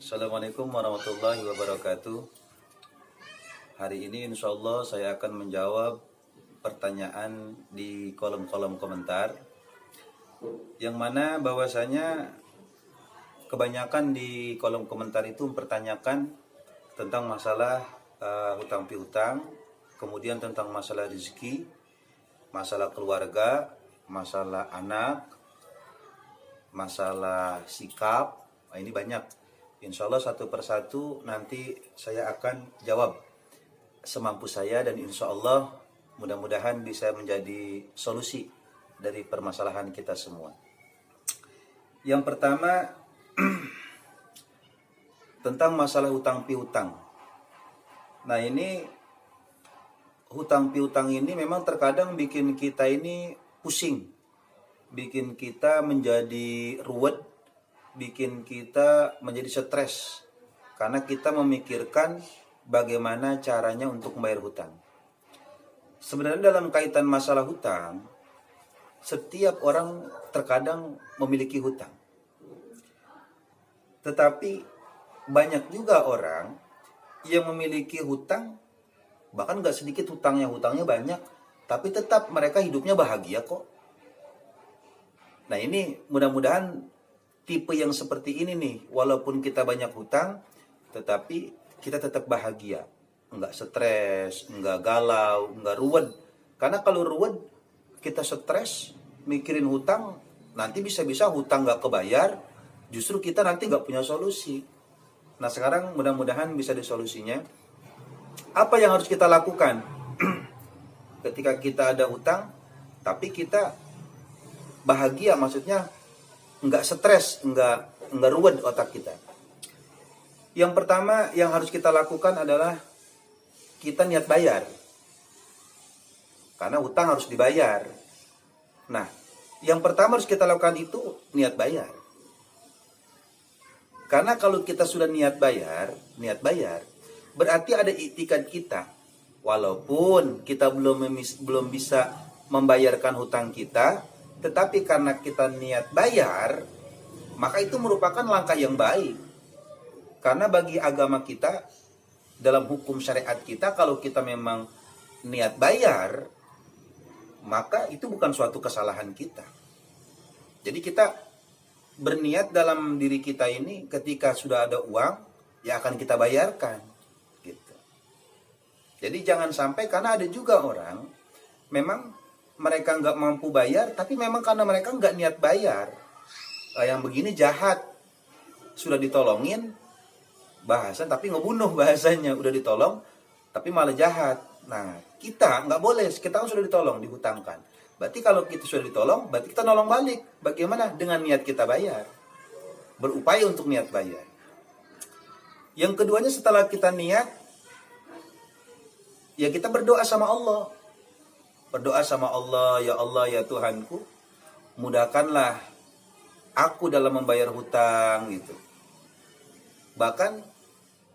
Assalamualaikum warahmatullahi wabarakatuh. Hari ini insya Allah saya akan menjawab pertanyaan di kolom-kolom komentar, yang mana bahwasanya kebanyakan di kolom komentar itu mempertanyakan tentang masalah hutang piutang, kemudian tentang masalah rezeki, masalah keluarga, masalah anak, masalah sikap. Nah, ini banyak. Insya Allah satu persatu nanti saya akan jawab semampu saya, dan insya Allah mudah-mudahan bisa menjadi solusi dari permasalahan kita semua. Yang pertama tentang masalah hutang piutang. Nah, ini hutang piutang ini memang terkadang bikin kita ini pusing, bikin kita menjadi ruwet, bikin kita menjadi stres karena kita memikirkan bagaimana caranya untuk membayar hutang. Sebenarnya dalam kaitan masalah hutang, setiap orang terkadang memiliki hutang. Tetapi banyak juga orang yang memiliki hutang, bahkan gak sedikit hutangnya banyak, tapi tetap mereka hidupnya bahagia kok. Nah, ini mudah-mudahan tipe yang seperti ini nih, walaupun kita banyak hutang, tetapi kita tetap bahagia. Enggak stres, enggak galau, enggak ruwet. Karena kalau ruwet, kita stres, mikirin hutang, nanti bisa-bisa hutang enggak kebayar, justru kita nanti enggak punya solusi. Nah, sekarang mudah-mudahan bisa disolusinya. Apa yang harus kita lakukan ketika kita ada hutang, tapi kita bahagia, maksudnya enggak stres, enggak ruwet otak kita. Yang pertama yang harus kita lakukan adalah kita niat bayar. Karena hutang harus dibayar. Nah, yang pertama harus kita lakukan itu niat bayar. Karena kalau kita sudah niat bayar, berarti ada iktikad kita. Walaupun kita belum bisa membayarkan hutang kita, tetapi karena kita niat bayar, maka itu merupakan langkah yang baik. Karena bagi agama kita, dalam hukum syariat kita, kalau kita memang niat bayar, maka itu bukan suatu kesalahan kita. Jadi kita berniat dalam diri kita ini, ketika sudah ada uang, ya akan kita bayarkan. Gitu. Jadi jangan sampai, karena ada juga orang, memang mereka nggak mampu bayar, tapi memang karena mereka nggak niat bayar. Yang begini jahat. Sudah ditolongin, tapi ngebunuh bahasanya. Udah ditolong, tapi malah jahat. Nah, kita nggak boleh. Kita kan sudah ditolong, dihutangkan. Berarti kalau kita sudah ditolong, berarti kita nolong balik. Bagaimana? Dengan niat kita bayar. Berupaya untuk niat bayar. Yang keduanya, setelah kita niat, ya kita berdoa sama Allah. Berdoa sama Allah, ya Allah, ya Tuhanku, mudahkanlah aku dalam membayar hutang gitu. Bahkan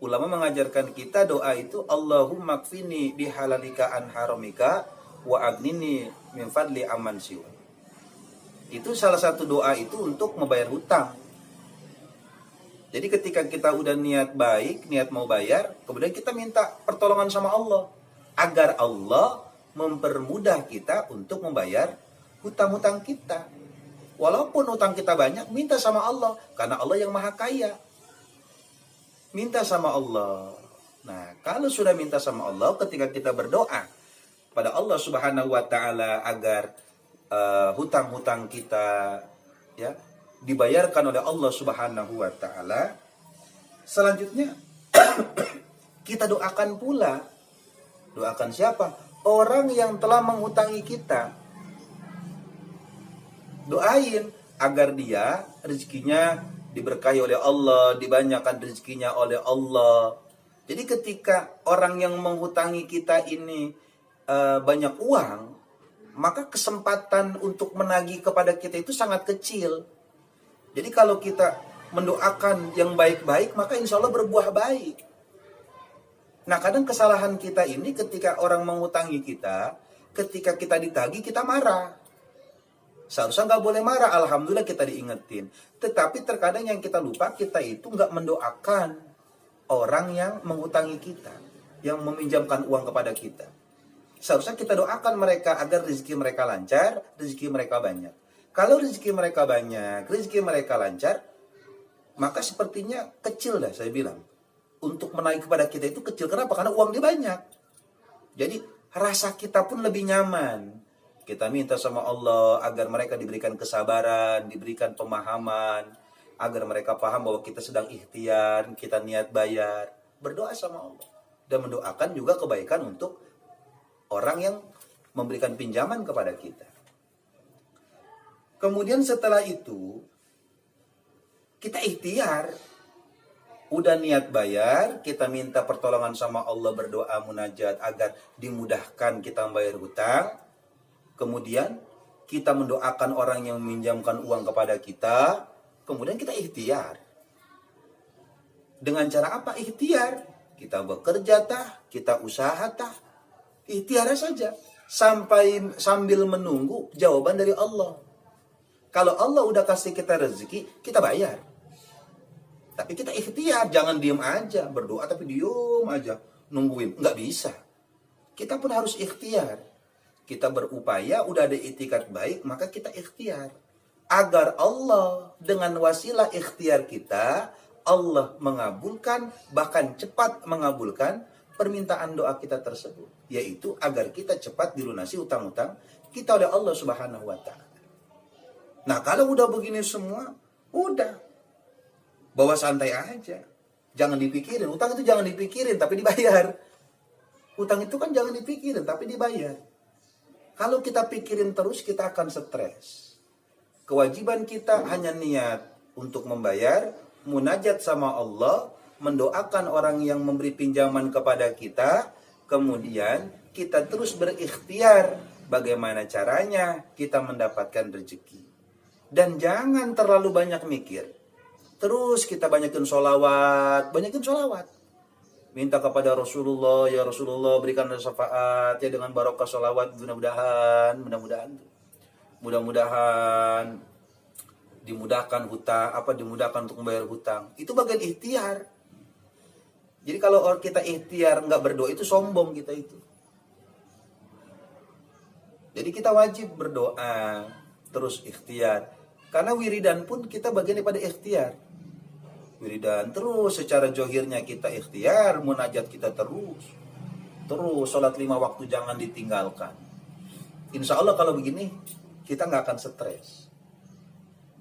ulama mengajarkan kita doa itu, Allahumma kfini bihalalika an haramika wa agnini min fadli amman siwa. Itu salah satu doa itu untuk membayar hutang. Jadi ketika kita udah niat baik, niat mau bayar, kemudian kita minta pertolongan sama Allah agar Allah mempermudah kita untuk membayar hutang-hutang kita. Walaupun hutang kita banyak, minta sama Allah, karena Allah yang maha kaya. Minta sama Allah. Nah, kalau sudah minta sama Allah, ketika kita berdoa pada Allah Subhanahu wa taala agar hutang-hutang kita ya dibayarkan oleh Allah Subhanahu wa taala, selanjutnya kita doakan pula. Doakan siapa? Orang yang telah menghutangi kita. Doain agar dia rezekinya diberkahi oleh Allah, dibanyakan rezekinya oleh Allah. Jadi ketika orang yang menghutangi kita ini banyak uang, maka kesempatan untuk menagih kepada kita itu sangat kecil. Jadi kalau kita mendoakan yang baik-baik, maka insya Allah berbuah baik. Nah, kadang kesalahan kita ini ketika orang mengutangi kita, ketika kita ditagih, kita marah. Seharusnya nggak boleh marah, alhamdulillah kita diingetin. Tetapi terkadang yang kita lupa, kita itu nggak mendoakan orang yang menghutangi kita, yang meminjamkan uang kepada kita. Seharusnya kita doakan mereka agar rezeki mereka lancar, rezeki mereka banyak. Kalau rezeki mereka banyak, rezeki mereka lancar, maka sepertinya kecil dah saya bilang. Untuk menaik kepada kita itu kecil. Kenapa? Karena uang dia banyak. Jadi rasa kita pun lebih nyaman. Kita minta sama Allah agar mereka diberikan kesabaran, diberikan pemahaman, agar mereka paham bahwa kita sedang ikhtiar, kita niat bayar. Berdoa sama Allah. Dan mendoakan juga kebaikan untuk orang yang memberikan pinjaman kepada kita. Kemudian setelah itu, kita ikhtiar. Udah niat bayar, kita minta pertolongan sama Allah, berdoa munajat agar dimudahkan kita membayar hutang. Kemudian kita mendoakan orang yang meminjamkan uang kepada kita. Kemudian kita ikhtiar. Dengan cara apa ikhtiar? Kita bekerja tah, kita usaha tah. Ikhtiar saja sambil menunggu jawaban dari Allah. Kalau Allah udah kasih kita rezeki, kita bayar. Tapi kita ikhtiar, jangan diem aja, berdoa tapi diem aja, nungguin. Nggak bisa. Kita pun harus ikhtiar. Kita berupaya, udah ada itikat baik, maka kita ikhtiar. Agar Allah dengan wasilah ikhtiar kita, Allah mengabulkan, bahkan cepat mengabulkan permintaan doa kita tersebut. Yaitu agar kita cepat dilunasi utang-utang kita oleh Allah Subhanahu wa Ta'ala. Nah, kalau udah begini semua, udah. Bawa santai aja. Jangan dipikirin. Utang itu jangan dipikirin, tapi dibayar. Utang itu kan jangan dipikirin, tapi dibayar. Kalau kita pikirin terus, kita akan stres. Kewajiban kita hanya niat untuk membayar, munajat sama Allah, mendoakan orang yang memberi pinjaman kepada kita, kemudian kita terus berikhtiar bagaimana caranya kita mendapatkan rezeki. Dan jangan terlalu banyak mikir. Terus kita banyakin sholawat. Minta kepada Rasulullah, ya Rasulullah berikan syafaat ya dengan barokah sholawat, mudah-mudahan dimudahkan hutang, dimudahkan untuk membayar hutang. Itu bagian ikhtiar. Jadi kalau kita ikhtiar nggak berdoa itu sombong kita itu. Jadi kita wajib berdoa, terus ikhtiar. Karena wiridan pun kita bagian daripada ikhtiar. Wiridan terus secara johirnya kita ikhtiar, munajat kita terus sholat 5 waktu jangan ditinggalkan. Insya Allah kalau begini kita nggak akan stres.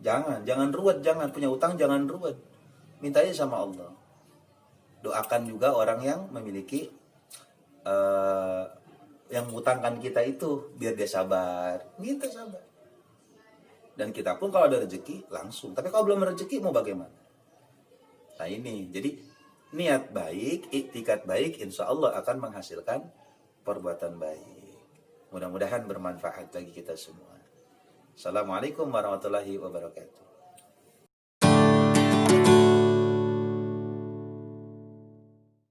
Jangan ruwet, jangan punya utang, jangan ruwet. Minta aja sama Allah. Doakan juga orang yang memiliki yang mengutangkan kita itu biar dia sabar, minta sabar. Dan kita pun kalau ada rezeki langsung. Tapi kalau belum rezeki mau bagaimana? Nah ini, jadi niat baik, iktikat baik, insya Allah akan menghasilkan perbuatan baik. Mudah-mudahan bermanfaat bagi kita semua. Assalamualaikum warahmatullahi wabarakatuh.